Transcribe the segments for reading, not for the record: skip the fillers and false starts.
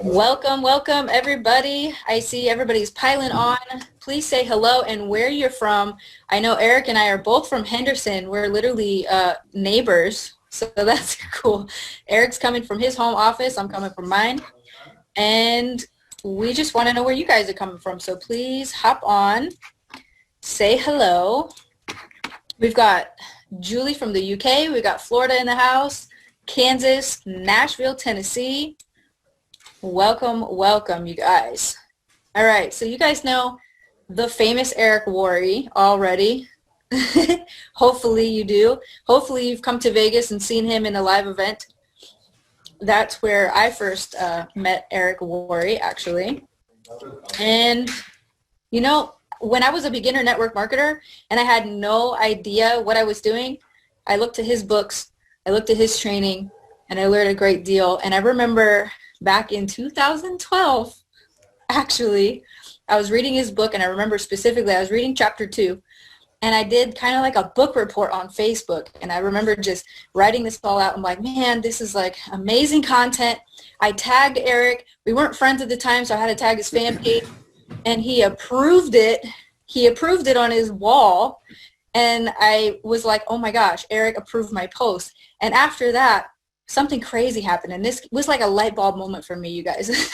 Welcome, welcome everybody. I see everybody's piling on. Please say hello and where you're from. I know Eric and I are both from Henderson. We're literally neighbors, so that's cool. Eric's coming from his home office. I'm coming from mine. And we just want to know where you guys are coming from. So please hop on, say hello. We've got Julie from the UK. We've got Florida in the house, Kansas, Nashville, Tennessee. Welcome, welcome, you guys. All right, so you guys know the famous Eric Worre already. Hopefully you do. Hopefully you've come to Vegas and seen him in a live event. That's where I first met Eric Worre, actually. And, you know, when I was a beginner network marketer and I had no idea what I was doing, I looked at his books, I looked at his training, and I learned a great deal. And I remember back in 2012, actually, I was reading his book, and I remember specifically I was reading chapter 2, and I did kind of like a book report on Facebook, and I remember just writing this all out. I'm like, man, this is like amazing content. I tagged Eric. We weren't friends at the time, so I had to tag his fan page, and he approved it. He approved it on his wall, and I was like, oh my gosh, Eric approved my post. And after that, something crazy happened, and this was like a light bulb moment for me, you guys.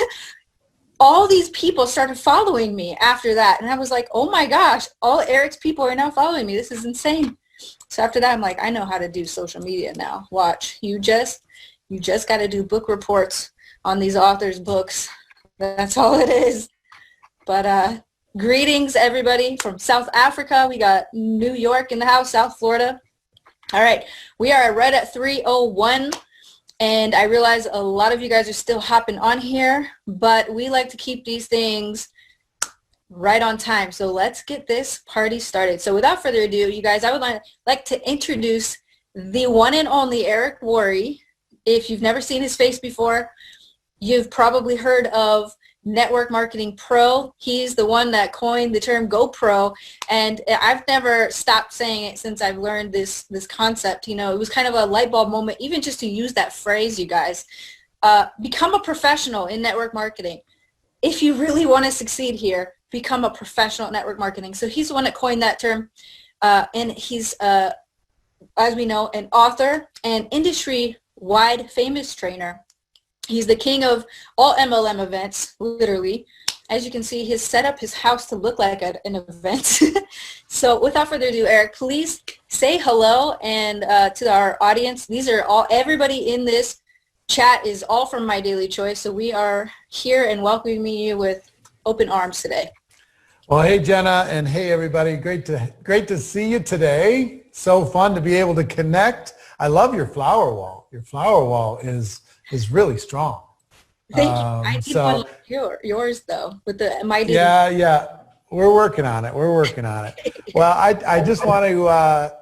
All these people started following me after that, and I was like, oh my gosh, all Eric's people are now following me. This is insane. So after that, I'm like, I know how to do social media now. Watch. You just got to do book reports on these authors' books. That's all it is. But greetings, everybody from South Africa. We got New York in the house, South Florida. All right, we are right at 3:01. And I realize a lot of you guys are still hopping on here, but we like to keep these things right on time. So let's get this party started. So without further ado, you guys, I would like to introduce the one and only Eric Worre. If you've never seen his face before, you've probably heard of Network Marketing Pro. He's the one that coined the term GoPro, and I've never stopped saying it since I've learned this concept. You know, it was kind of a light bulb moment, even just to use that phrase, you guys. Become a professional in network marketing. If you really want to succeed here, become a professional at network marketing. So he's the one that coined that term, and he's, as we know, an author and industry-wide famous trainer. He's the king of all MLM events, literally. As you can see, he's set up his house to look like an event. So without further ado, Eric, please say hello and to our audience. These are all, everybody in this chat is all from My Daily Choice. So we are here and welcoming you with open arms today. Well, hey, Jenna, and hey, everybody. Great to see you today. So fun to be able to connect. I love your flower wall. Your flower wall is really strong. Thank you. I need one like yours though, with the mighty. Yeah. We're working on it. Well, I just want to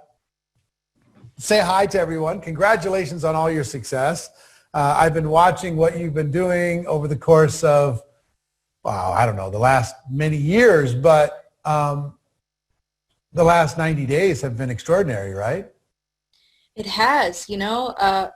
say hi to everyone. Congratulations on all your success. I've been watching what you've been doing over the course of, wow, I don't know, the last many years, but the last 90 days have been extraordinary, right? It has, you know.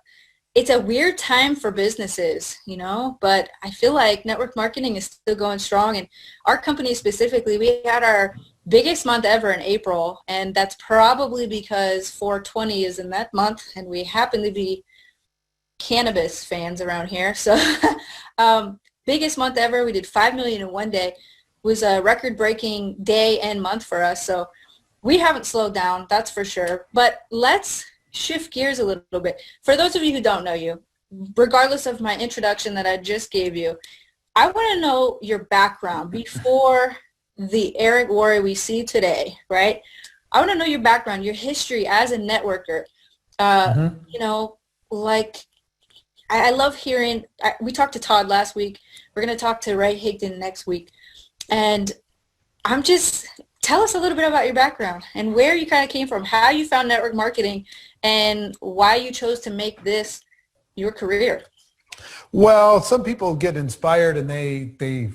It's a weird time for businesses, you know, but I feel like network marketing is still going strong. And our company specifically, we had our biggest month ever in April, and that's probably because 420 is in that month, and we happen to be cannabis fans around here. So biggest month ever. We did 5 million in one day. It was a record-breaking day and month for us. So we haven't slowed down, that's for sure. But let's shift gears a little bit. For those of you who don't know you, regardless of my introduction that I just gave you, I want to know your background before the Eric Worre we see today, right? I want to know your background, your history as a networker. You know, like I love hearing, we talked to Todd last week. We're going to talk to Ray Higdon next week. And tell us a little bit about your background and where you kind of came from, how you found network marketing, and why you chose to make this your career. Well, some people get inspired and they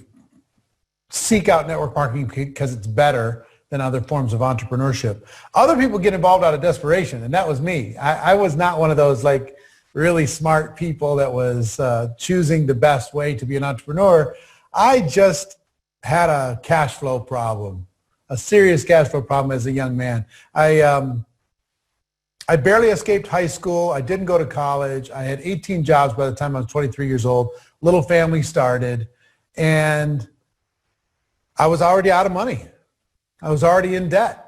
seek out network marketing because it's better than other forms of entrepreneurship. Other people get involved out of desperation, and that was me. I was not one of those like really smart people that was choosing the best way to be an entrepreneur. I just had a cash flow problem, a serious cash flow problem as a young man. I barely escaped high school. I didn't go to college. I had 18 jobs by the time I was 23 years old. Little family started, and I was already out of money. I was already in debt.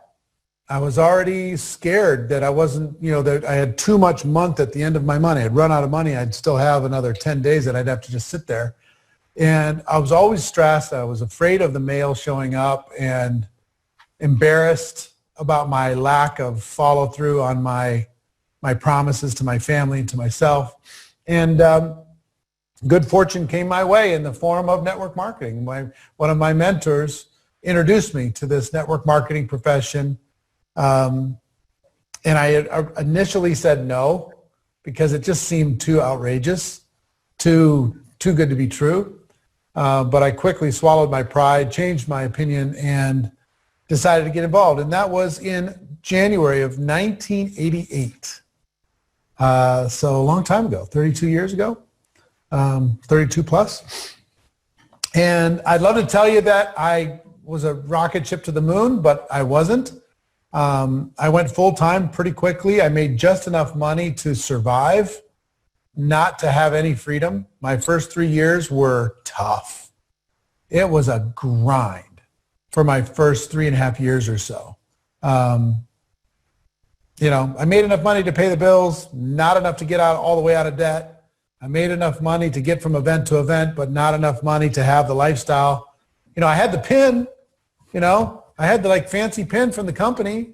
I was already scared that I wasn't, that I had too much month at the end of my money. I'd run out of money. I'd still have another 10 days that I'd have to just sit there. And I was always stressed. I was afraid of the mail showing up and embarrassed about my lack of follow through on my promises to my family and to myself. And good fortune came my way in the form of network marketing. One of my mentors introduced me to this network marketing profession. And I had initially said no because it just seemed too outrageous, too good to be true. But I quickly swallowed my pride, changed my opinion, and decided to get involved. And that was in January of 1988. So a long time ago, 32 years ago, 32 plus. And I'd love to tell you that I was a rocket ship to the moon, but I wasn't. I went full time pretty quickly. I made just enough money to survive, not to have any freedom. My first 3 years were tough. It was a grind for my first 3.5 years or so. I made enough money to pay the bills, not enough to get all the way out of debt. I made enough money to get from event to event, but not enough money to have the lifestyle. I had the pin, I had the fancy pin from the company,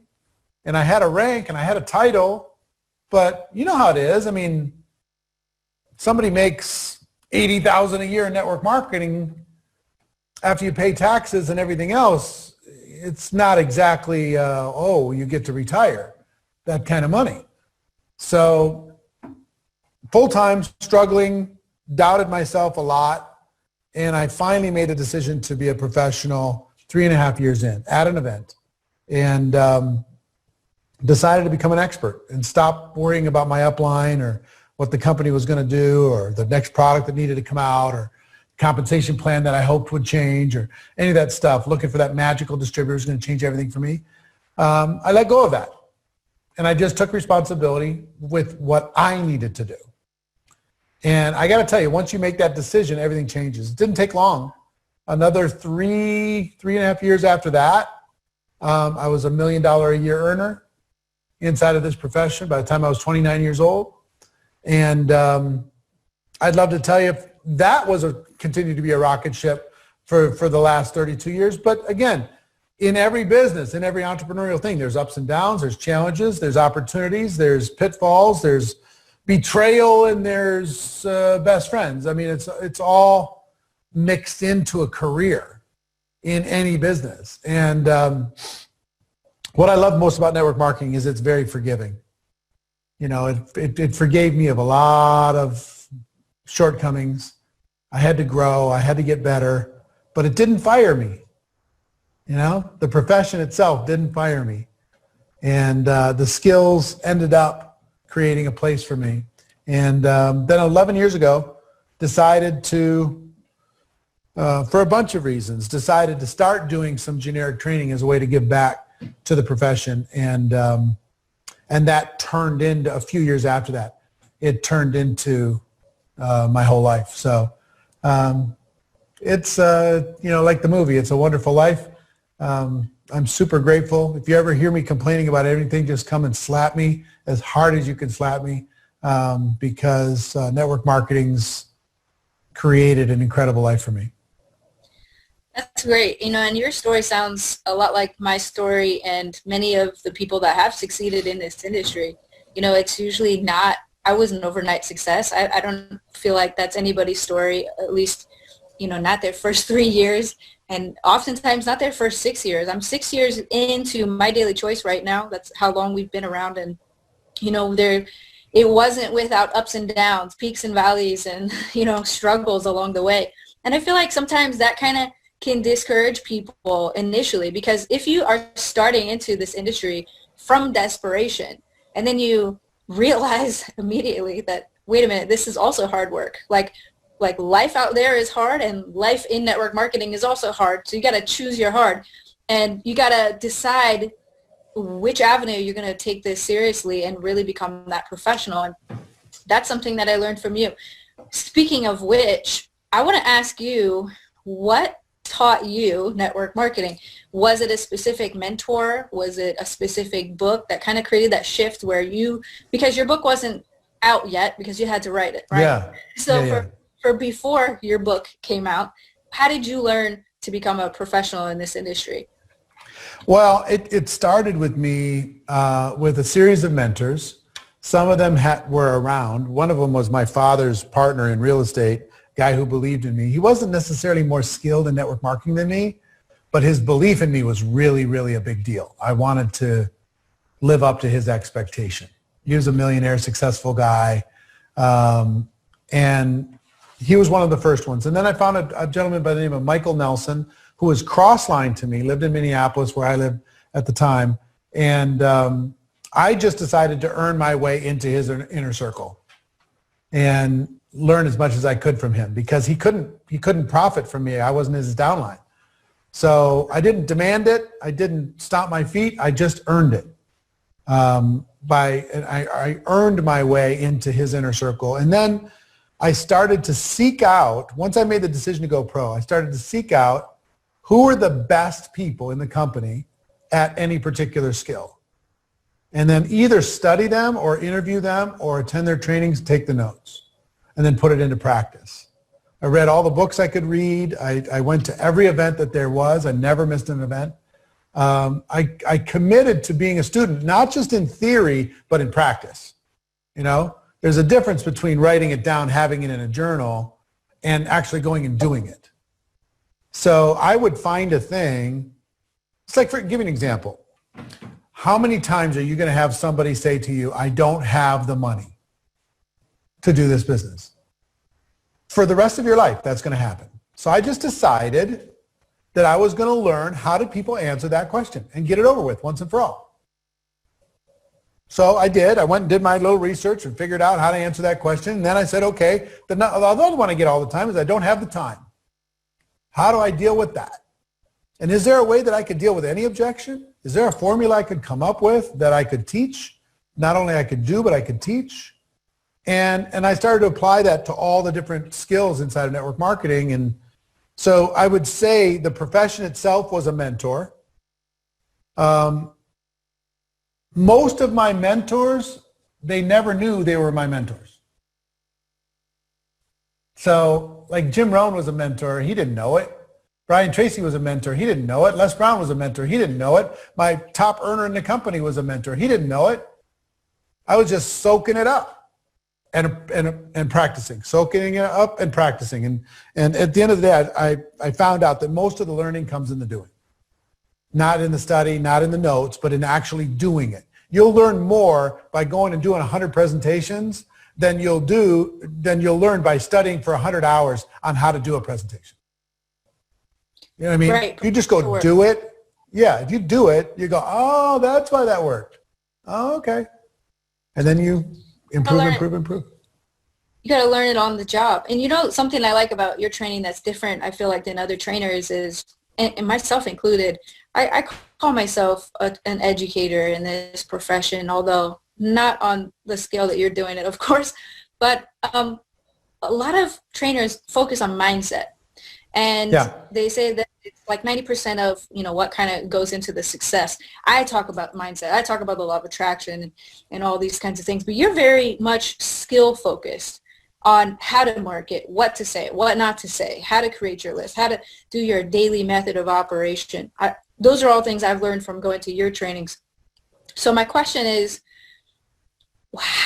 and I had a rank and I had a title, but you know how it is. I mean, somebody makes $80,000 a year in network marketing. After you pay taxes and everything else, it's not exactly, you get to retire, that kind of money. So full-time, struggling, doubted myself a lot, and I finally made a decision to be a professional 3.5 years in at an event, and decided to become an expert and stop worrying about my upline or what the company was going to do or the next product that needed to come out or compensation plan that I hoped would change or any of that stuff, looking for that magical distributor who's going to change everything for me. I let go of that. And I just took responsibility with what I needed to do. And I got to tell you, once you make that decision, everything changes. It didn't take long. Another 3.5 years after that, I was $1 million a year earner inside of this profession by the time I was 29 years old. And I'd love to tell you if that was continued to be a rocket ship for the last 32 years. But again, in every business, in every entrepreneurial thing, there's ups and downs, there's challenges, there's opportunities, there's pitfalls, there's betrayal, and there's best friends. I mean, it's all mixed into a career in any business. And what I love most about network marketing is it's very forgiving. It forgave me of a lot of shortcomings. I had to grow, I had to get better, but it didn't fire me. The profession itself didn't fire me. And the skills ended up creating a place for me. And then 11 years ago, decided to, for a bunch of reasons, decided to start doing some generic training as a way to give back to the profession. And that turned into, a few years after that, it turned into my whole life. So it's, like the movie, It's a Wonderful Life. I'm super grateful. If you ever hear me complaining about anything, just come and slap me as hard as you can slap me, because network marketing's created an incredible life for me. That's great. And your story sounds a lot like my story and many of the people that have succeeded in this industry. It's usually not, I was an overnight success. I don't feel like that's anybody's story, at least, not their first 3 years. And oftentimes not their first 6 years. I'm 6 years into My Daily Choice right now. That's how long we've been around. And, it wasn't without ups and downs, peaks and valleys, and, struggles along the way. And I feel like sometimes that kind of can discourage people initially, because if you are starting into this industry from desperation and then you realize immediately that, wait a minute, this is also hard work. Like life out there is hard, and life in network marketing is also hard. So you got to choose your hard, and you got to decide which avenue you're going to take this seriously and really become that professional. And that's something that I learned from you. Speaking of which, I want to ask you, what taught you network marketing? Was it a specific mentor? Was it a specific book that kind of created that shift where you, because your book wasn't out yet because you had to write it, right? Yeah. So yeah. for before your book came out, how did you learn to become a professional in this industry? Well, it started with me with a series of mentors. Some of them were around. One of them was my father's partner in real estate, guy who believed in me. He wasn't necessarily more skilled in network marketing than me, but his belief in me was really, really a big deal. I wanted to live up to his expectation. He was a millionaire, successful guy, and he was one of the first ones. And then I found a gentleman by the name of Michael Nelson, who was cross-lined to me, lived in Minneapolis where I lived at the time, and I just decided to earn my way into his inner circle and learn as much as I could from him, because he couldn't profit from me. I wasn't his downline. So I didn't demand it. I didn't stomp my feet. I just earned it. I earned my way into his inner circle. And then I started to seek out, once I made the decision to go pro, I started to seek out who were the best people in the company at any particular skill. And then either study them or interview them or attend their trainings, take the notes, and then put it into practice. I read all the books I could read. I went to every event that there was. I never missed an event. I committed to being a student, not just in theory, but in practice. You know, there's a difference between writing it down, having it in a journal, and actually going and doing it. So I would find a thing. It's like, give me an example. How many times are you going to have somebody say to you, I don't have the money to do this business? For the rest of your life, that's going to happen. So I just decided that I was going to learn how do people answer that question and get it over with once and for all. So I did. I went and did my little research and figured out how to answer that question. And then I said, okay, the other one I get all the time is I don't have the time. How do I deal with that? And is there a way that I could deal with any objection? Is there a formula I could come up with that I could teach? Not only I could do, but I could teach. And I started to apply that to all the different skills inside of network marketing. And so I would say the profession itself was a mentor. Most of my mentors, they never knew they were my mentors. So like Jim Rohn was a mentor. He didn't know it. Brian Tracy was a mentor. He didn't know it. Les Brown was a mentor. He didn't know it. My top earner in the company was a mentor. He didn't know it. I was just soaking it up and practicing, soaking it up and practicing. And at the end of the day, I found out that most of the learning comes in the doing. Not in the study, not in the notes, but in actually doing it. You'll learn more by going and doing 100 presentations than you'll learn by studying for 100 hours on how to do a presentation. You know what I mean? Right. You just go do it. Yeah, if you do it, you go, oh, that's why that worked. Oh, okay. And then you improve. You got to learn it on the job. And you know, something I like about your training that's different, I feel like, than other trainers is, and myself included, I call myself an educator in this profession, although not on the scale that you're doing it, of course. But a lot of trainers focus on mindset. And they say that it's like 90% of, you know, what kind of goes into the success. I talk about mindset. I talk about the law of attraction and all these kinds of things. But you're very much skill focused on how to market, what to say, what not to say, how to create your list, how to do your daily method of operation. Those are all things I've learned from going to your trainings. So my question is,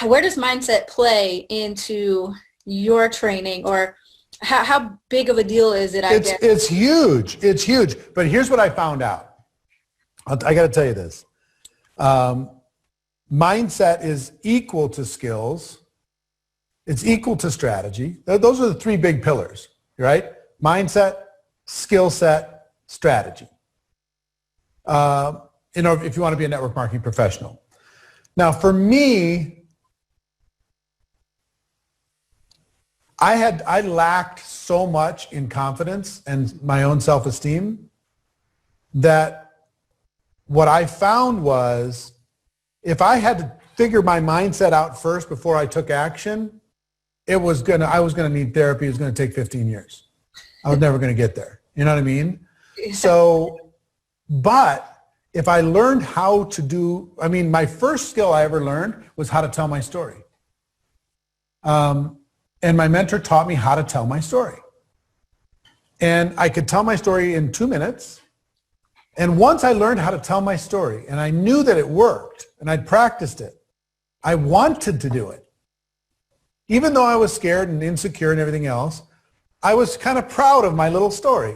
where does mindset play into your training, or how big of a deal is it? It's huge. It's huge. But here's what I found out. I got to tell you this. Mindset is equal to skills. It's equal to strategy. Those are the three big pillars, right? Mindset, skill set, strategy. If you want to be a network marketing professional. Now, for me, I lacked so much in confidence and my own self-esteem that what I found was if I had to figure my mindset out first before I took action, I was going to need therapy. It was going to take 15 years. I was never going to get there. You know what I mean? So, but if I learned how to do, my first skill I ever learned was how to tell my story. And my mentor taught me how to tell my story. And I could tell my story in 2 minutes. And once I learned how to tell my story and I knew that it worked and I'd practiced it, I wanted to do it. Even though I was scared and insecure and everything else, I was kind of proud of my little story.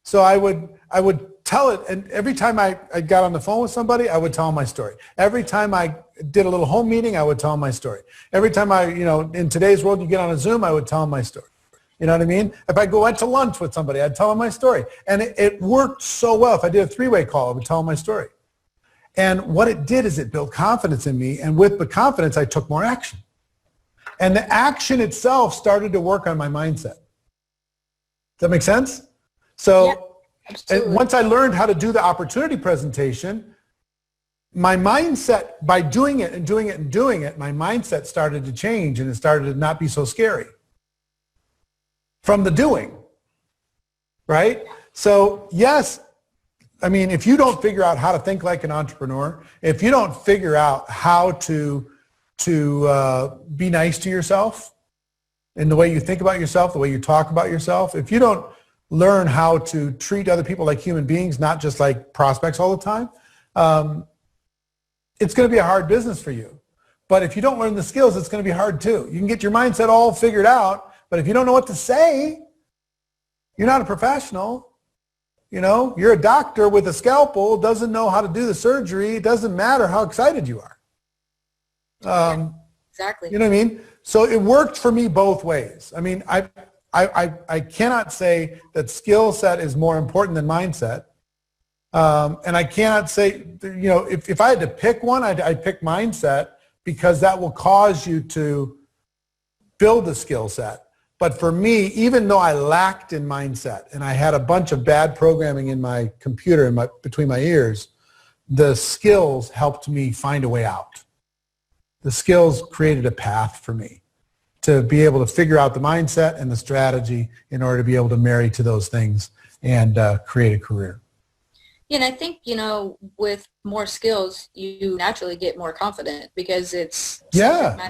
So I would tell it, and every time I got on the phone with somebody, I would tell them my story. Every time I did a little home meeting, I would tell them my story. Every time in today's world, you get on a Zoom, I would tell them my story. You know what I mean? If I went to lunch with somebody, I'd tell them my story. And it worked so well. If I did a three-way call, I would tell them my story. And what it did is it built confidence in me. And with the confidence, I took more action. And the action itself started to work on my mindset. Does that make sense? So once I learned how to do the opportunity presentation, my mindset, by doing it and doing it and doing it, my mindset started to change and it started to not be so scary from the doing, right? So yes, if you don't figure out how to think like an entrepreneur, if you don't figure out how to be nice to yourself in the way you think about yourself, the way you talk about yourself, if you don't learn how to treat other people like human beings, not just like prospects all the time, it's going to be a hard business for you. But if you don't learn the skills, it's going to be hard too. You can get your mindset all figured out, but if you don't know what to say, you're not a professional. You're a doctor with a scalpel, doesn't know how to do the surgery. It doesn't matter how excited you are. Exactly. You know what I mean? So it worked for me both ways. I cannot say that skill set is more important than mindset. And I cannot say, if I had to pick one, I'd pick mindset because that will cause you to build a skill set. But for me, even though I lacked in mindset and I had a bunch of bad programming in my computer and between my ears, the skills helped me find a way out. The skills created a path for me to be able to figure out the mindset and the strategy in order to be able to marry to those things and create a career. Yeah, and I think, with more skills, you naturally get more confident because it's and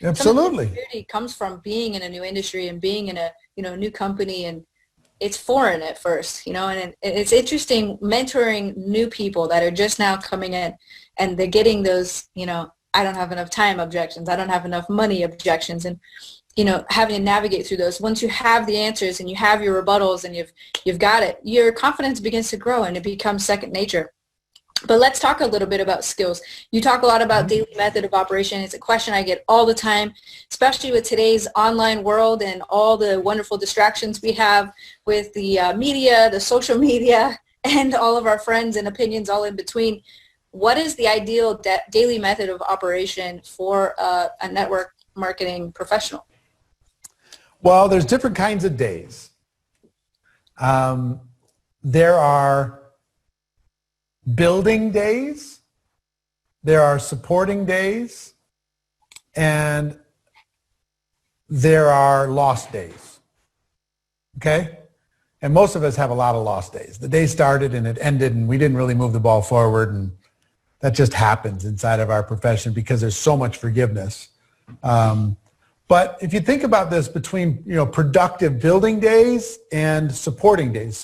absolutely. Some of the security comes from being in a new industry and being in a new company, and it's foreign at first, and it's interesting mentoring new people that are just now coming in and they're getting those, I don't have enough time objections, I don't have enough money objections, and having to navigate through those. Once you have the answers and you have your rebuttals and you've got it, your confidence begins to grow and it becomes second nature. But let's talk a little bit about skills. You talk a lot about daily method of operation. It's a question I get all the time, especially with today's online world and all the wonderful distractions we have with the media, the social media, and all of our friends and opinions all in between. What is the ideal daily method of operation for a network marketing professional? Well, there's different kinds of days. There are building days, there are supporting days, and there are lost days. Okay? And most of us have a lot of lost days. The day started and it ended and we didn't really move the ball forward, and that just happens inside of our profession because there's so much forgiveness. But if you think about this between, productive building days and supporting days,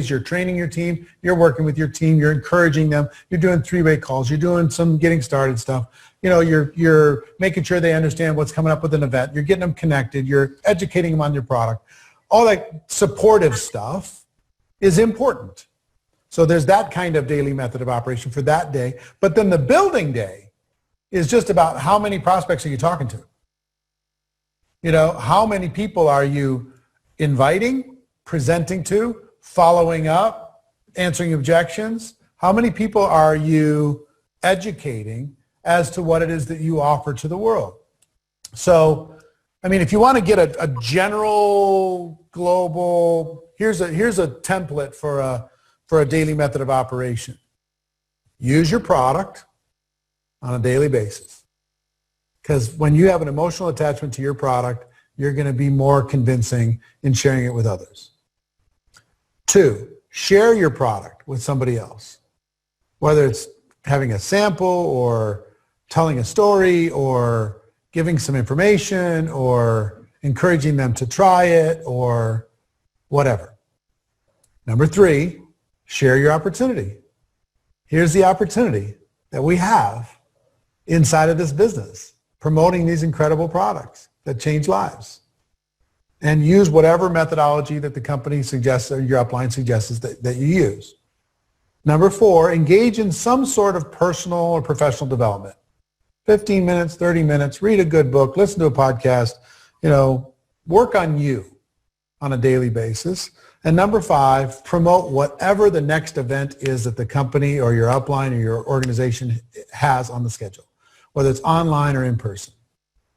you're training your team, you're working with your team, you're encouraging them, you're doing three-way calls, you're doing some getting started stuff. You're making sure they understand what's coming up with an event, you're getting them connected, you're educating them on your product. All that supportive stuff is important. So there's that kind of daily method of operation for that day. But then the building day is just about how many prospects are you talking to? How many people are you inviting, presenting to, following up, answering objections? How many people are you educating as to what it is that you offer to the world? So I mean, if you want to get a general global, here's a template for a daily method of operation. Use your product on a daily basis. Because when you have an emotional attachment to your product, you're going to be more convincing in sharing it with others. 2, share your product with somebody else, whether it's having a sample or telling a story or giving some information or encouraging them to try it or whatever. Number 3, share your opportunity. Here's the opportunity that we have inside of this business, promoting these incredible products that change lives. And use whatever methodology that the company suggests or your upline suggests that you use. Number 4, engage in some sort of personal or professional development. 15 minutes, 30 minutes, read a good book, listen to a podcast, work on you on a daily basis. And number 5, promote whatever the next event is that the company or your upline or your organization has on the schedule, whether it's online or in person,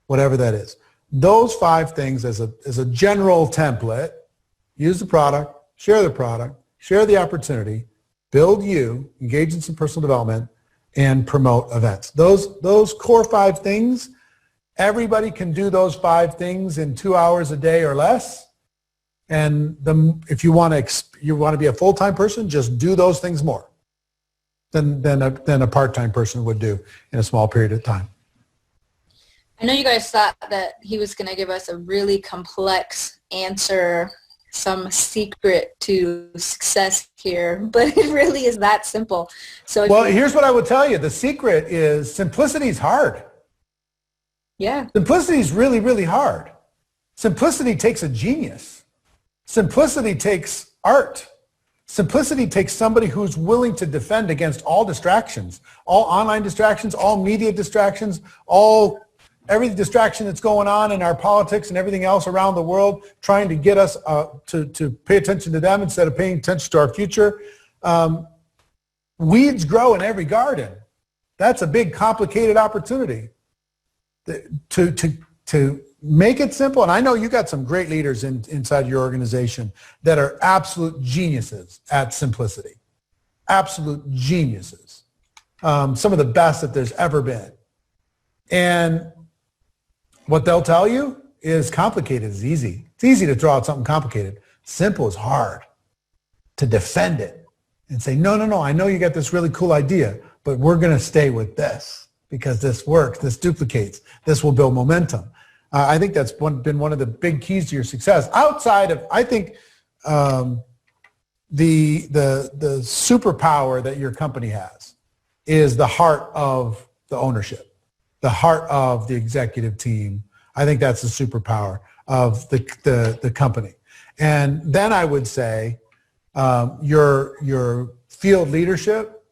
whatever that is. Those 5 things as a general template: use the product, share the opportunity, build you, engage in some personal development, and promote events. Those core 5 things, everybody can do those 5 things in 2 hours a day or less. And if you want to be a full-time person, just do those things more than a part-time person would do in a small period of time. I know you guys thought that he was going to give us a really complex answer, some secret to success here, but it really is that simple. So here's what I would tell you. The secret is simplicity is hard. Yeah. Simplicity is really, really hard. Simplicity takes a genius. Simplicity takes art. Simplicity takes somebody who's willing to defend against all distractions, all online distractions, all media distractions, every distraction that's going on in our politics and everything else around the world, trying to get us to pay attention to them instead of paying attention to our future. Weeds grow in every garden. That's a big, complicated opportunity. To make it simple, and I know you got some great leaders inside your organization that are absolute geniuses at simplicity. Absolute geniuses. Some of the best that there's ever been. And what they'll tell you is complicated is easy. It's easy to throw out something complicated. Simple is hard. To defend it and say, no, I know you got this really cool idea, but we're going to stay with this because this works, this duplicates, this will build momentum. I think that's been one of the big keys to your success. Outside of, I think, the superpower that your company has is the heart of the ownership. The heart of the executive team. I think that's the superpower of the company. And then I would say your field leadership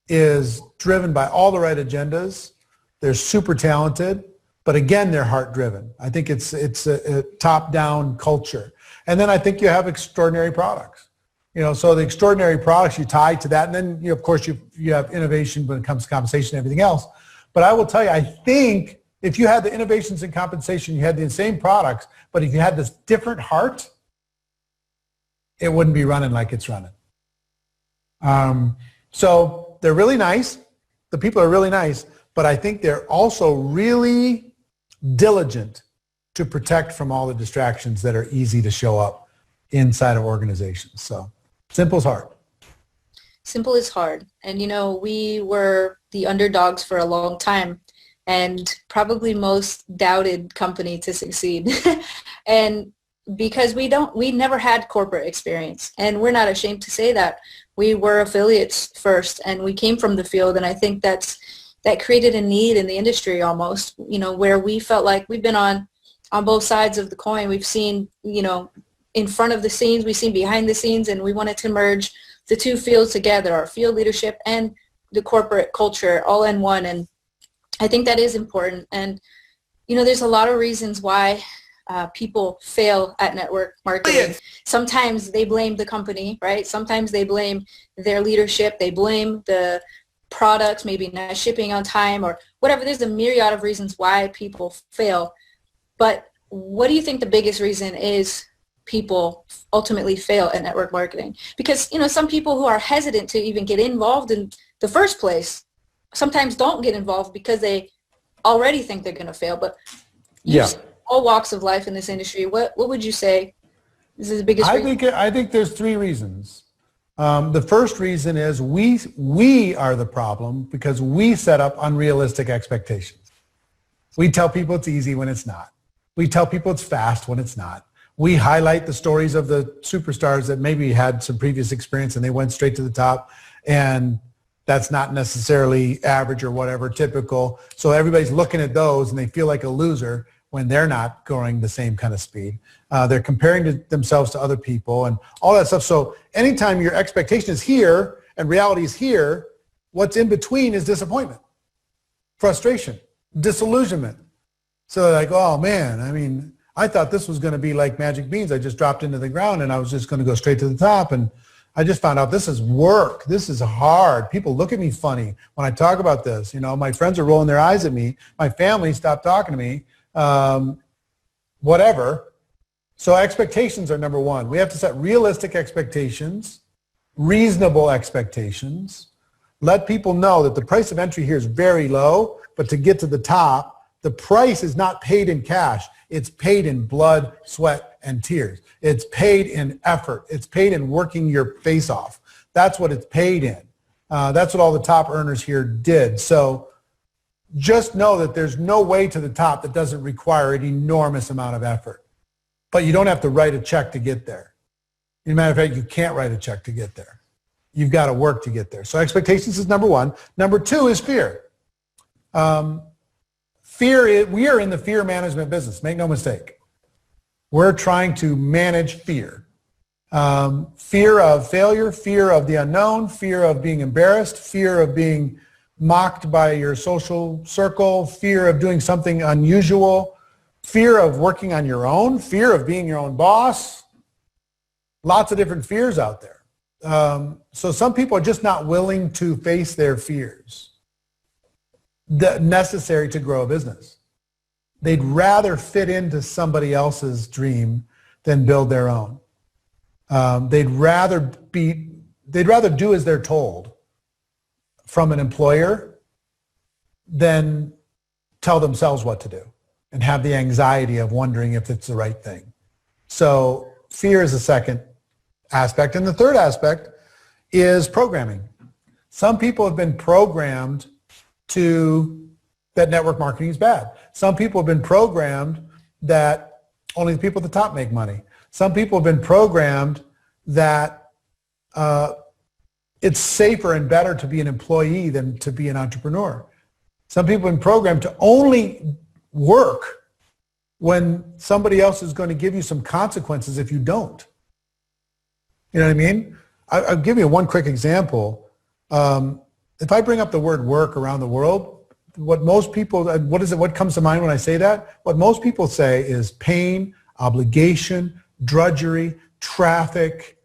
is driven by all the right agendas. They're super talented, but again, they're heart driven. I think it's a top-down culture. And then I think you have extraordinary products. So the extraordinary products you tie to that, and then of course you have innovation when it comes to compensation and everything else. But I will tell you, I think if you had the innovations in compensation, you had the same products, but if you had this different heart, it wouldn't be running like it's running. So they're really nice. The people are really nice, but I think they're also really diligent to protect from all the distractions that are easy to show up inside of organizations. So simple is hard. Simple is hard. And, we were the underdogs for a long time and probably most doubted company to succeed. And because we never had corporate experience, and we're not ashamed to say that. We were affiliates first, and we came from the field, and I think that created a need in the industry almost, where we felt like we've been on both sides of the coin. We've seen, in front of the scenes, we've seen behind the scenes, and we wanted to merge the two fields together, our field leadership and the corporate culture all in one. And I think that is important. And, there's a lot of reasons why people fail at network marketing. Sometimes they blame the company, right? Sometimes they blame their leadership. They blame the products, maybe not shipping on time or whatever. There's a myriad of reasons why people fail. But what do you think the biggest reason is people ultimately fail at network marketing? Because, some people who are hesitant to even get involved in the first place sometimes don't get involved because they already think they're going to fail. But you've seen all walks of life in this industry. What would you say is the biggest reason? I think there's three reasons. The first reason is we are the problem because we set up unrealistic expectations. We tell people it's easy when it's not. We tell people it's fast when it's not. We highlight the stories of the superstars that maybe had some previous experience and they went straight to the top, and that's not necessarily average or whatever, typical. So everybody's looking at those and they feel like a loser when they're not going the same kind of speed. They're comparing themselves to other people and all that stuff. So anytime your expectation is here and reality is here, what's in between is disappointment, frustration, disillusionment. So like, oh man, I mean, I thought this was going to be like magic beans. I just dropped into the ground and I was just going to go straight to the top. And I just found out this is work. This is hard. People look at me funny when I talk about this. My friends are rolling their eyes at me. My family stopped talking to me. Whatever. So expectations are number one. We have to set realistic expectations, reasonable expectations. Let people know that the price of entry here is very low, but to get to the top, the price is not paid in cash. It's paid in blood, sweat, and tears. It's paid in effort. It's paid in working your face off. That's what it's paid in. That's what all the top earners here did. So just know that there's no way to the top that doesn't require an enormous amount of effort. But you don't have to write a check to get there. As a matter of fact, you can't write a check to get there. You've got to work to get there. So expectations is number one. Number two is fear. We are in the fear management business. Make no mistake. We're trying to manage fear. Fear of failure, fear of the unknown, fear of being embarrassed, fear of being mocked by your social circle, fear of doing something unusual, fear of working on your own, fear of being your own boss. Lots of different fears out there. So some people are just not willing to face their fears necessary to grow a business. They'd rather fit into somebody else's dream than build their own. They'd rather do as they're told from an employer than tell themselves what to do and have the anxiety of wondering if it's the right thing. So fear is the second aspect. And the third aspect is programming. Some people have been programmed that network marketing is bad. Some people have been programmed that only the people at the top make money. Some people have been programmed that it's safer and better to be an employee than to be an entrepreneur. Some people have been programmed to only work when somebody else is going to give you some consequences if you don't. You know what I mean? I'll give you one quick example. If I bring up the word work around the world, what comes to mind when I say that? What most people say is pain, obligation, drudgery, traffic,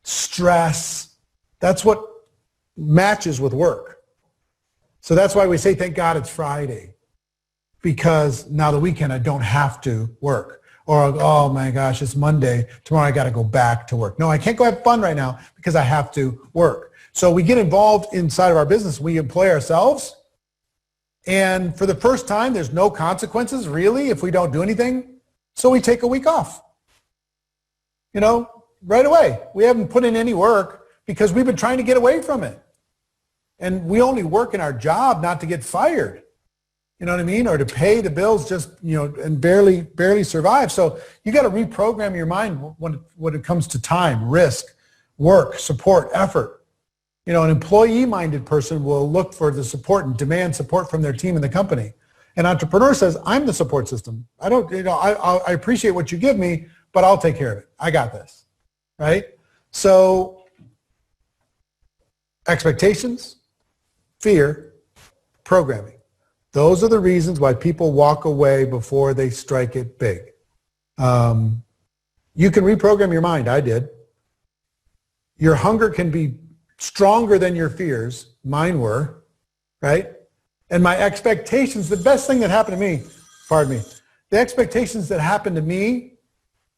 stress. That's what matches with work. So that's why we say, thank God it's Friday, because now the weekend I don't have to work. Or, oh my gosh, it's Monday. Tomorrow I got to go back to work. No, I can't go have fun right now because I have to work. So we get involved inside of our business. We employ ourselves. And for the first time, there's no consequences really if we don't do anything. So we take a week off. Right away. We haven't put in any work because we've been trying to get away from it. And we only work in our job not to get fired. You know what I mean? Or to pay the bills and barely survive. So you got to reprogram your mind when it comes to time, risk, work, support, effort. An employee-minded person will look for the support and demand support from their team in the company. An entrepreneur says, I'm the support system. I appreciate what you give me, but I'll take care of it. I got this, right? So expectations, fear, programming. Those are the reasons why people walk away before they strike it big. You can reprogram your mind. I did. Your hunger can be stronger than your fears. Mine were, right? And my expectations, the best thing that happened to me, the expectations that happened to me,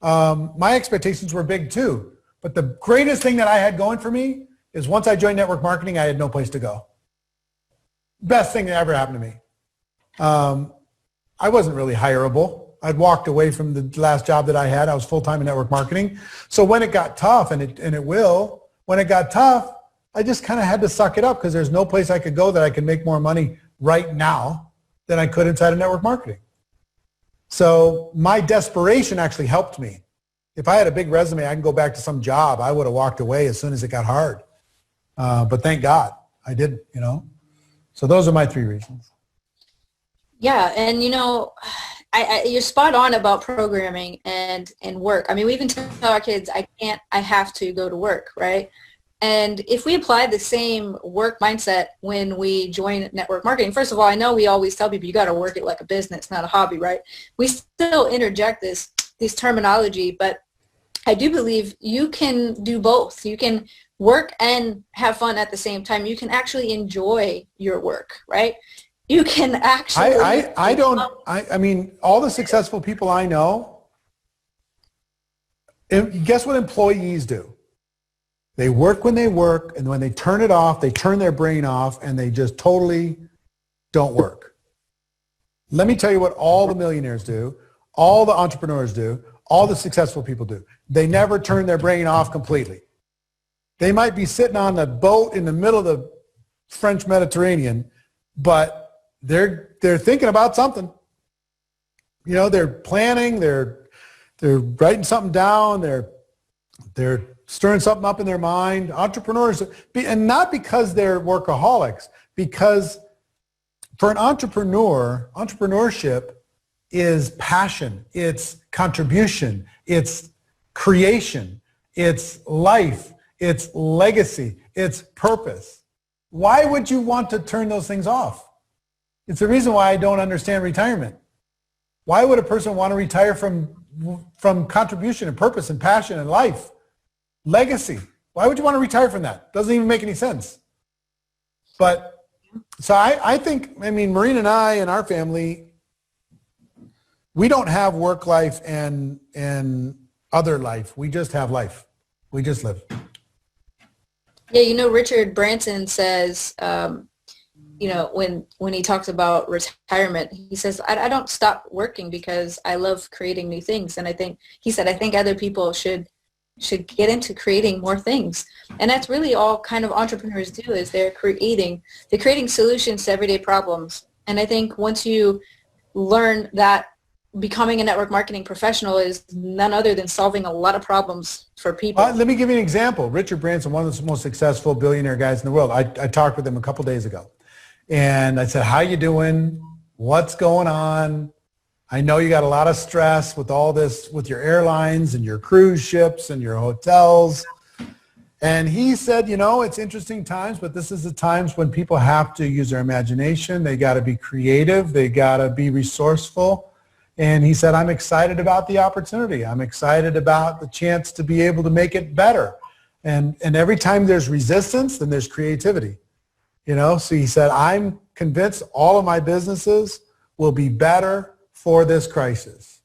my expectations were big too. But the greatest thing that I had going for me is once I joined network marketing, I had no place to go. Best thing that ever happened to me. I wasn't really hireable. I'd walked away from the last job that I had. I was full-time in network marketing. So when it got tough, when it got tough, I just kind of had to suck it up because there's no place I could go that I can make more money right now than I could inside of network marketing. So my desperation actually helped me. If I had a big resume, I can go back to some job. I would have walked away as soon as it got hard. But thank God I didn't, So those are my 3 reasons. Yeah, and you're spot on about programming and work. I mean, we even tell our kids, I have to go to work, right? And if we apply the same work mindset when we join network marketing, first of all, I know we always tell people you got to work it like a business, not a hobby, right? We still interject this terminology, but I do believe you can do both. You can work and have fun at the same time. You can actually enjoy your work, right? You can actually. I mean, all the successful people I know, guess what employees do? They work when they work, and when they turn it off, they turn their brain off, and they just totally don't work. Let me tell you what all the millionaires do, all the entrepreneurs do, all the successful people do. They never turn their brain off completely. They might be sitting on a boat in the middle of the French Mediterranean, but they're thinking about something. They're planning, they're writing something down, they're stirring something up in their mind. Entrepreneurs, and not because they're workaholics, because for an entrepreneur, entrepreneurship is passion, it's contribution, it's creation, it's life, it's legacy, it's purpose. Why would you want to turn those things off? It's the reason why I don't understand retirement. Why would a person want to retire from contribution and purpose and passion and life? Legacy. Why would you want to retire from that? Doesn't even make any sense. But so I think, Maureen and I and our family, we don't have work life and other life. We just have life. We just live. Yeah, Richard Branson says, when he talks about retirement, he says, I don't stop working because I love creating new things. And I think other people should get into creating more things. And that's really all kind of entrepreneurs do, is they're creating solutions to everyday problems. And I think once you learn that becoming a network marketing professional is none other than solving a lot of problems for people. Let me give you an example. Richard Branson, one of the most successful billionaire guys in the world. I talked with him a couple days ago. And I said, how you doing? What's going on? I know you got a lot of stress with all this, with your airlines and your cruise ships and your hotels. And he said, it's interesting times, but this is the times when people have to use their imagination. They got to be creative. They got to be resourceful. And he said, I'm excited about the opportunity. I'm excited about the chance to be able to make it better. And every time there's resistance, then there's creativity. So he said, I'm convinced all of my businesses will be better for this crisis,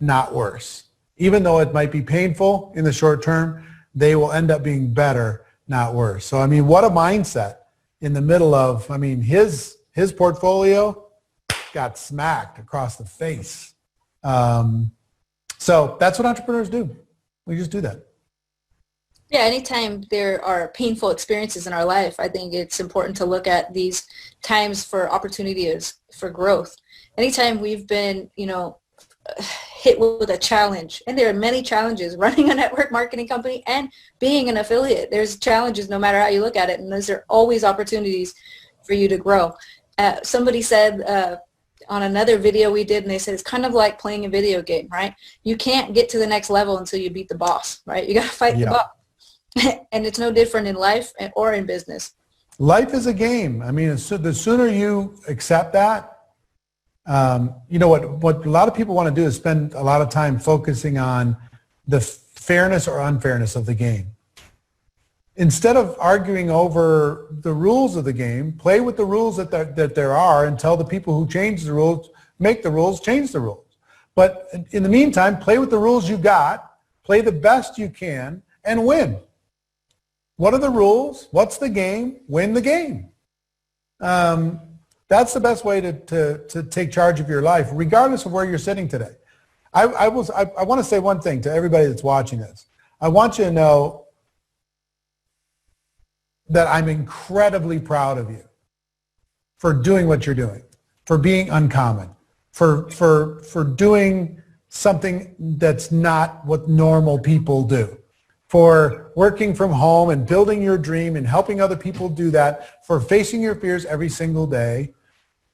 not worse. Even though it might be painful in the short term, they will end up being better, not worse. So, what a mindset in the middle of, his portfolio got smacked across the face. So that's what entrepreneurs do. We just do that. Yeah, anytime there are painful experiences in our life, I think it's important to look at these times for opportunities for growth. Anytime we've been, hit with a challenge, and there are many challenges running a network marketing company and being an affiliate. There's challenges no matter how you look at it, and those are always opportunities for you to grow. Somebody said on another video we did, and they said it's kind of like playing a video game, right? You can't get to the next level until you beat the boss, right? You got to fight the boss. And it's no different in life or in business. Life is a game. The sooner you accept that, what a lot of people want to do is spend a lot of time focusing on the fairness or unfairness of the game. Instead of arguing over the rules of the game, play with the rules that there are and tell the people who change the rules, make the rules, change the rules. But in the meantime, play with the rules you got, play the best you can, and win. What are the rules? What's the game? Win the game. That's the best way to take charge of your life, regardless of where you're sitting today. I want to say one thing to everybody that's watching this. I want you to know that I'm incredibly proud of you for doing what you're doing, for being uncommon, for doing something that's not what normal people do, for working from home and building your dream and helping other people do that, for facing your fears every single day.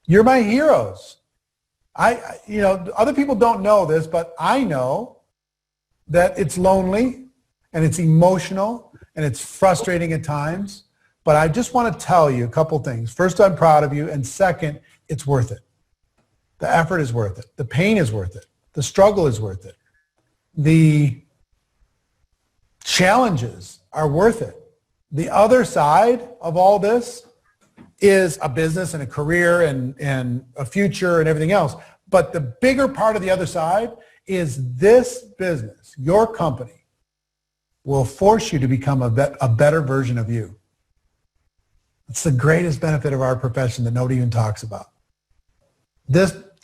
You're my heroes. Other people don't know this, but I know that it's lonely and it's emotional and it's frustrating at times. But I just want to tell you a couple things. First, I'm proud of you. And second, it's worth it. The effort is worth it. The pain is worth it. The struggle is worth it. The challenges are worth it. The other side of all this is a business and a career and a future and everything else. But the bigger part of the other side is this business, your company, will force you to become a better version of you. It's the greatest benefit of our profession that nobody even talks about.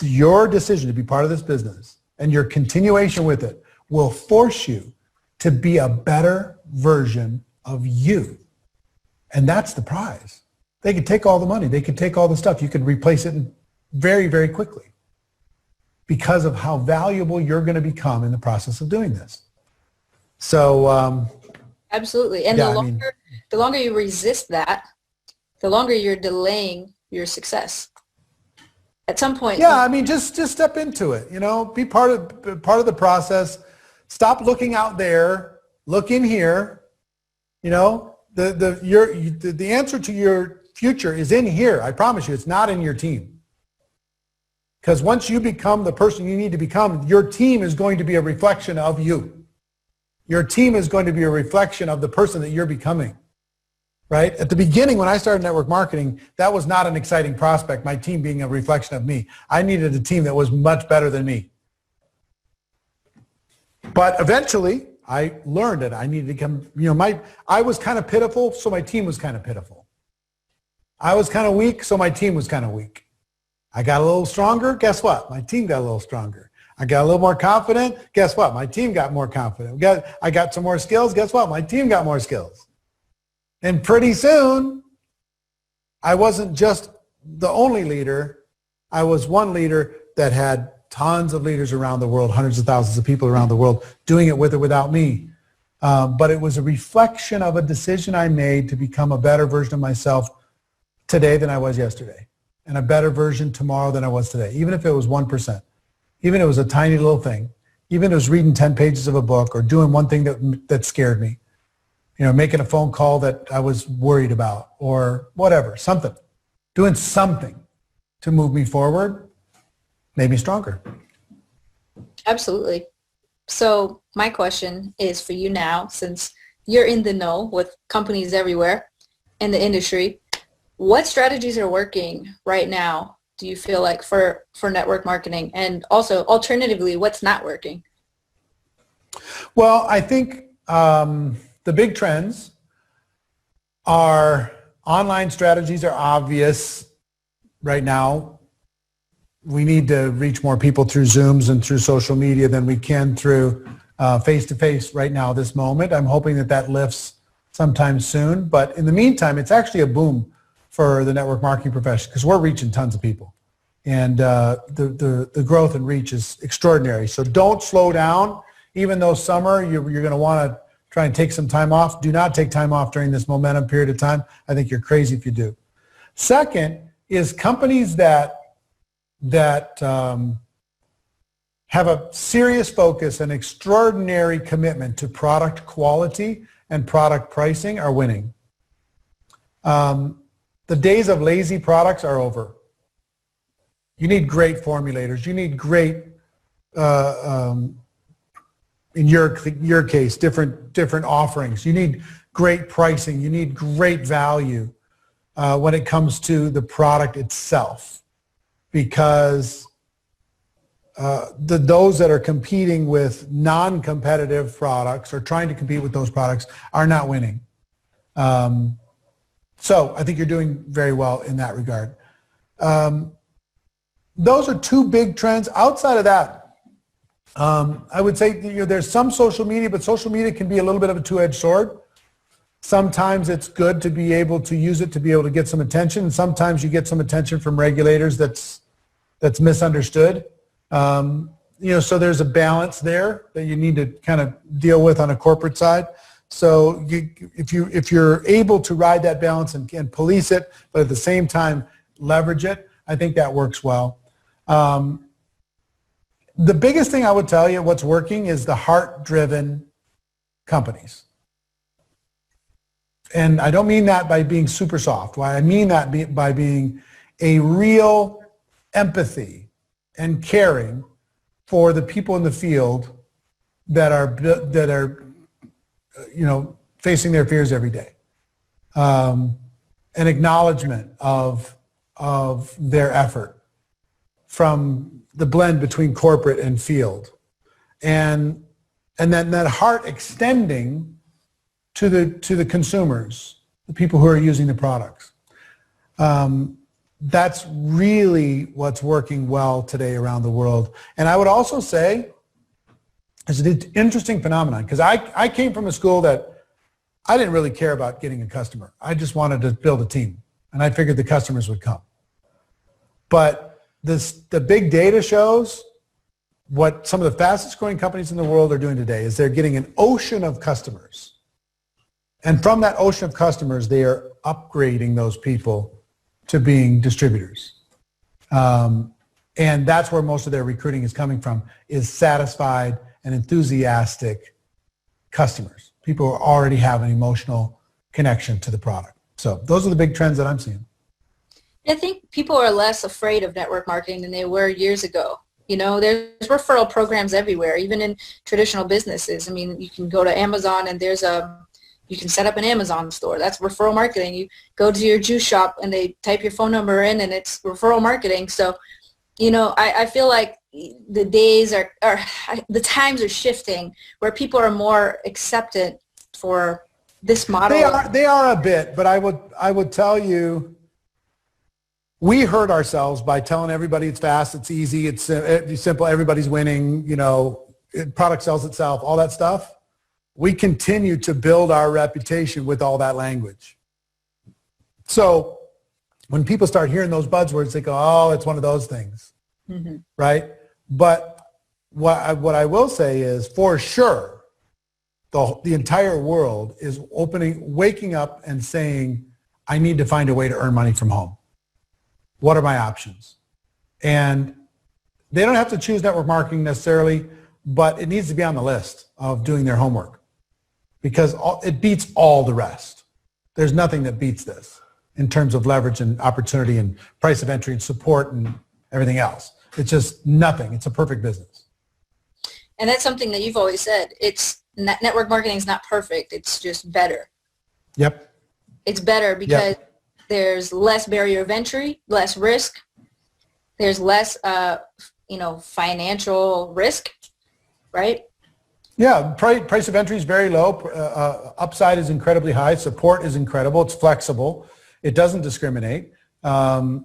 Your decision to be part of this business and your continuation with it will force you to be a better version of you. And that's the prize. They could take all the money. They could take all the stuff. You could replace it very, very quickly because of how valuable you're going to become in the process of doing this. So absolutely. And the longer you resist that, the longer you're delaying your success. At some point. Yeah, just step into it. Be part of the process. Stop looking out there. Look in here. The answer to your future is in here. I promise you, it's not in your team. Because once you become the person you need to become, your team is going to be a reflection of you. Your team is going to be a reflection of the person that you're becoming. Right? At the beginning, when I started network marketing, that was not an exciting prospect, my team being a reflection of me. I needed a team that was much better than me. But eventually, I learned that I needed to become, I was kind of pitiful, so my team was kind of pitiful. I was kind of weak, so my team was kind of weak. I got a little stronger, guess what? My team got a little stronger. I got a little more confident, guess what? My team got more confident. I got some more skills, guess what? My team got more skills. And pretty soon, I wasn't just the only leader. I was one leader that had tons of leaders around the world, hundreds of thousands of people around the world doing it with or without me. But it was a reflection of a decision I made to become a better version of myself today than I was yesterday, and a better version tomorrow than I was today, even if it was 1%, even if it was a tiny little thing, even if it was reading 10 pages of a book or doing one thing that scared me. Making a phone call that I was worried about or whatever, something. Doing something to move me forward made me stronger. Absolutely. So my question is for you now, since you're in the know with companies everywhere in the industry, what strategies are working right now, do you feel like, for network marketing? And also, alternatively, what's not working? Well, I think the big trends are online strategies are obvious right now. We need to reach more people through Zooms and through social media than we can through face-to-face right now, this moment. I'm hoping that lifts sometime soon. But in the meantime, it's actually a boom for the network marketing profession because we're reaching tons of people. And the growth and reach is extraordinary. So don't slow down. Even though summer, you're going to want to try and take some time off. Do not take time off during this momentum period of time. I think you're crazy if you do. Second is companies that have a serious focus and extraordinary commitment to product quality and product pricing are winning. The days of lazy products are over. You need great formulators. You need great in your case, different offerings. You need great pricing. You need great value when it comes to the product itself, because those that are competing with non-competitive products or trying to compete with those products are not winning. So I think you're doing very well in that regard. Those are two big trends. Outside of that, I would say there's some social media, but social media can be a little bit of a two-edged sword. Sometimes it's good to be able to use it to be able to get some attention. And sometimes you get some attention from regulators that's misunderstood. So there's a balance there that you need to kind of deal with on a corporate side. So if you're able to ride that balance and police it, but at the same time leverage it, I think that works well. The biggest thing I would tell you what's working is the heart-driven companies. And I don't mean that by being super soft. Why I mean that by being a real empathy and caring for the people in the field that are facing their fears every day. An acknowledgement of their effort from the blend between corporate and field, and then that heart extending to the consumers, the people who are using the products. That's really what's working well today around the world. And I would also say it's an interesting phenomenon, because I came from a school that I didn't really care about getting a customer. I just wanted to build a team, and I figured the customers would come. But the big data shows what some of the fastest growing companies in the world are doing today is they're getting an ocean of customers. And from that ocean of customers, they are upgrading those people to being distributors. And that's where most of their recruiting is coming from, is satisfied and enthusiastic customers, people who already have an emotional connection to the product. So those are the big trends that I'm seeing. I think people are less afraid of network marketing than they were years ago. There's referral programs everywhere, even in traditional businesses. I mean, you can go to Amazon and you can set up an Amazon store. That's referral marketing. You go to your juice shop and they type your phone number in and it's referral marketing. So, I feel like the days the times are shifting where people are more accepted for this model. They are a bit, but I would tell you, we hurt ourselves by telling everybody it's fast, it's easy, it's simple, everybody's winning, product sells itself, all that stuff. We continue to build our reputation with all that language. So when people start hearing those buzzwords, they go, oh, it's one of those things, right? But what I will say is, for sure, the entire world is waking up and saying, I need to find a way to earn money from home. What are my options? And they don't have to choose network marketing necessarily, but it needs to be on the list of doing their homework, because it beats all the rest. There's nothing that beats this in terms of leverage and opportunity and price of entry and support and everything else. It's just nothing. It's a perfect business. And that's something that you've always said. Network marketing is not perfect. It's just better. Yep. It's better because there's less barrier of entry, less risk. There's less, financial risk, right? Yeah, price of entry is very low. Upside is incredibly high. Support is incredible. It's flexible. It doesn't discriminate. Show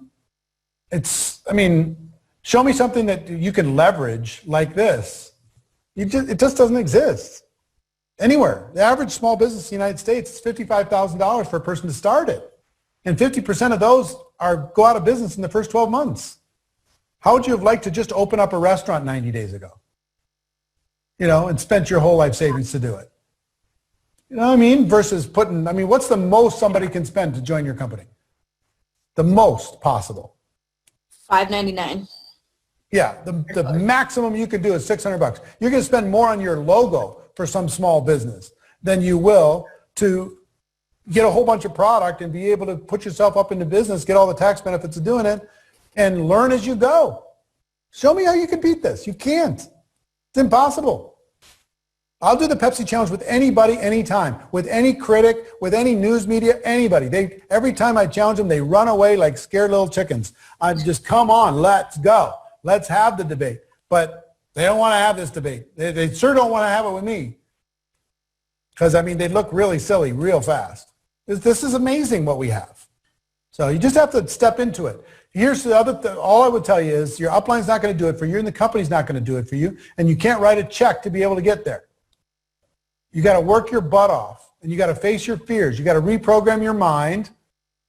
me something that you can leverage like this. It just doesn't exist anywhere. The average small business in the United States is $55,000 for a person to start it. And 50% of those go out of business in the first 12 months. How would you have liked to just open up a restaurant 90 days ago? And spent your whole life savings to do it. You know what I mean? Versus what's the most somebody can spend to join your company? The most possible. $5.99. Yeah, the maximum you can do is $600. You're going to spend more on your logo for some small business than you will to get a whole bunch of product and be able to put yourself up into business, get all the tax benefits of doing it, and learn as you go. Show me how you can beat this. You can't. It's impossible. I'll do the Pepsi challenge with anybody, anytime, with any critic, with any news media, anybody. Every time I challenge them, they run away like scared little chickens. I just, come on, let's go. Let's have the debate. but they don't want to have this debate. They sure don't want to have it with me. Because, I mean, they look really silly real fast. This is amazing what we have. So you just have to step into it. Here's the other thing. All I would tell you is your upline's not going to do it for you, and the company's not going to do it for you, and you can't write a check to be able to get there. You got to work your butt off, and you got to face your fears. You got to reprogram your mind.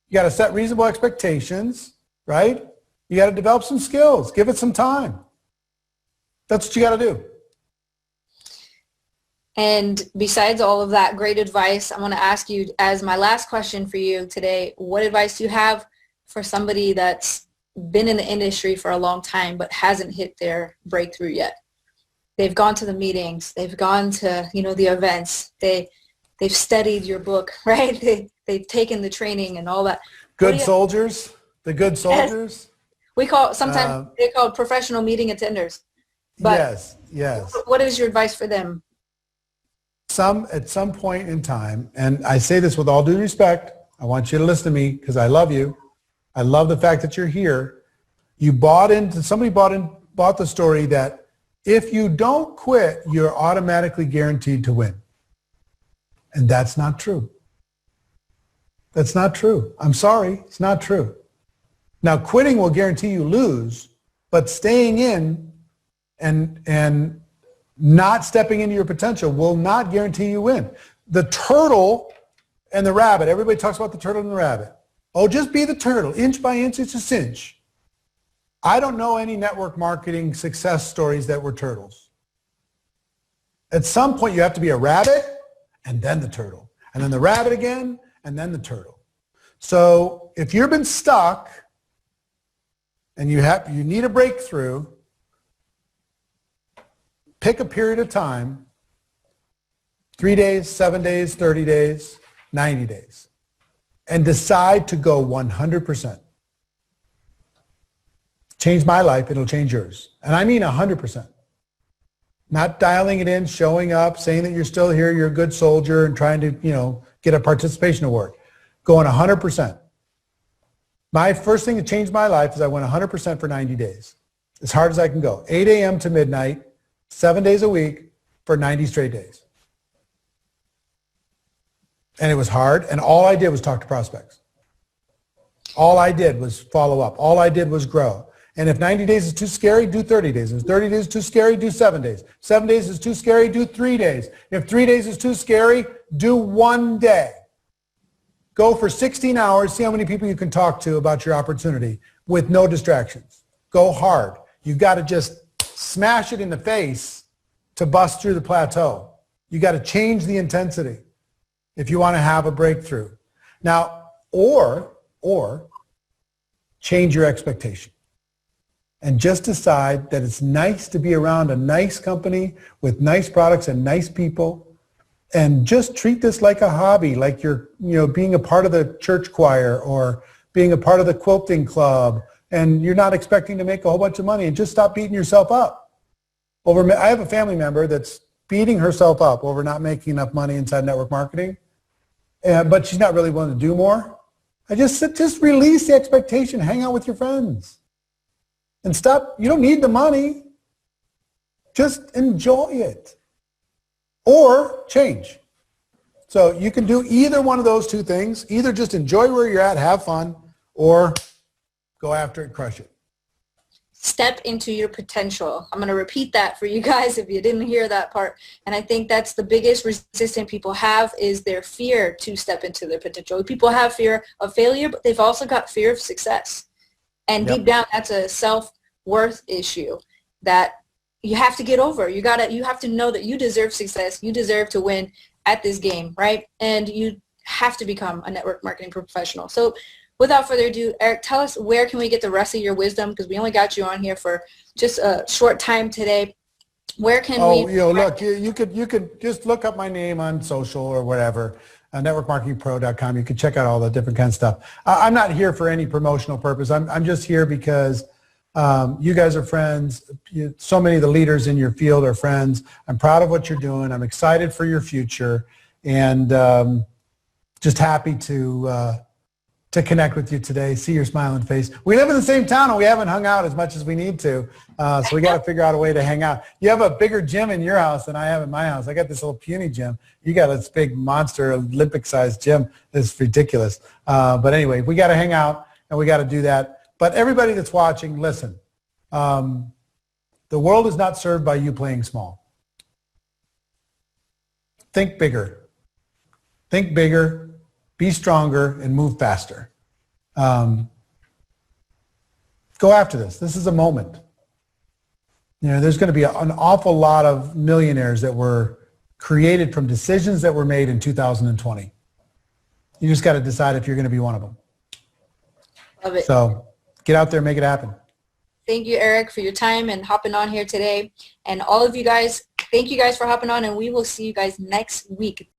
You got to set reasonable expectations, right? You got to develop some skills. Give it some time. That's what you got to do. And besides all of that great advice, I want to ask you as my last question for you today, what advice do you have for somebody that's been in the industry for a long time but hasn't hit their breakthrough yet? They've gone to the meetings, they've gone to, the events, they've studied your book, right? They've taken the training and all that. Good soldiers, the good soldiers. We call sometimes they're called professional meeting attenders. But yes. What is your advice for them? At some point in time, and I say this with all due respect, I want you to listen to me because I love you. I love the fact that you're here. Somebody bought the story that if you don't quit, you're automatically guaranteed to win. And that's not true. That's not true. I'm sorry, it's not true. Now, quitting will guarantee you lose, but staying in and not stepping into your potential will not guarantee you win. The turtle and the rabbit, everybody talks about the turtle and the rabbit. Oh, just be the turtle. Inch by inch, it's a cinch. I don't know any network marketing success stories that were turtles. At some point, you have to be a rabbit and then the turtle. And then the rabbit again, and then the turtle. So if you've been stuck and you need a breakthrough, pick a period of time, 3 days, 7 days, 30 days, 90 days, and decide to go 100%. Change my life, it'll change yours. And I mean 100%. Not dialing it in, showing up, saying that you're still here, you're a good soldier, and trying to, get a participation award. Going 100%. My first thing that changed my life is I went 100% for 90 days. As hard as I can go. 8 a.m. to midnight, 7 days a week for 90 straight days. And it was hard, and all I did was talk to prospects. All I did was follow up. All I did was grow. And if 90 days is too scary, do 30 days. If 30 days is too scary, do 7 days. 7 days is too scary, do 3 days. If 3 days is too scary, do 1 day. Go for 16 hours, see how many people you can talk to about your opportunity with no distractions. Go hard. You got to just smash it in the face to bust through the plateau. You got to change the intensity if you want to have a breakthrough. Now, or change your expectation. And just decide that it's nice to be around a nice company with nice products and nice people, and just treat this like a hobby, like you're being a part of the church choir or being a part of the quilting club, and you're not expecting to make a whole bunch of money, and just stop beating yourself up. I have a family member that's beating herself up over not making enough money inside network marketing, but she's not really willing to do more. I just release the expectation, hang out with your friends. And stop, you don't need the money. Just enjoy it. Or change. So you can do either one of those two things. Either just enjoy where you're at, have fun, or go after it, crush it. Step into your potential. I'm going to repeat that for you guys if you didn't hear that part. And I think that's the biggest resistance people have is their fear to step into their potential. People have fear of failure, but they've also got fear of success. And deep down, that's a self-worth issue that you have to get over. You have to know that you deserve success. You deserve to win at this game, right? And you have to become a network marketing professional. So without further ado, Eric, tell us where can we get the rest of your wisdom? Because we only got you on here for just a short time today. Where can we? Look, you could just look up my name on social or whatever. networkmarketingpro.com. You can check out all the different kinds of stuff. I'm not here for any promotional purpose. I'm just here because you guys are friends. So many of the leaders in your field are friends. I'm proud of what you're doing. I'm excited for your future, and just happy to to connect with you today, see your smiling face. We live in the same town and we haven't hung out as much as we need to. So we got to figure out a way to hang out. You have a bigger gym in your house than I have in my house. I got this little puny gym. You got this big monster Olympic-sized gym. It's ridiculous. But anyway, we got to hang out and we got to do that. But everybody that's watching, listen. The world is not served by you playing small. Think bigger. Think bigger. Be stronger and move faster. Go after this. This is a moment. You know, there's going to be an awful lot of millionaires that were created from decisions that were made in 2020. You just got to decide if you're going to be one of them. Love it. So get out there and make it happen. Thank you, Eric, for your time and hopping on here today. And all of you guys, thank you guys for hopping on, and we will see you guys next week.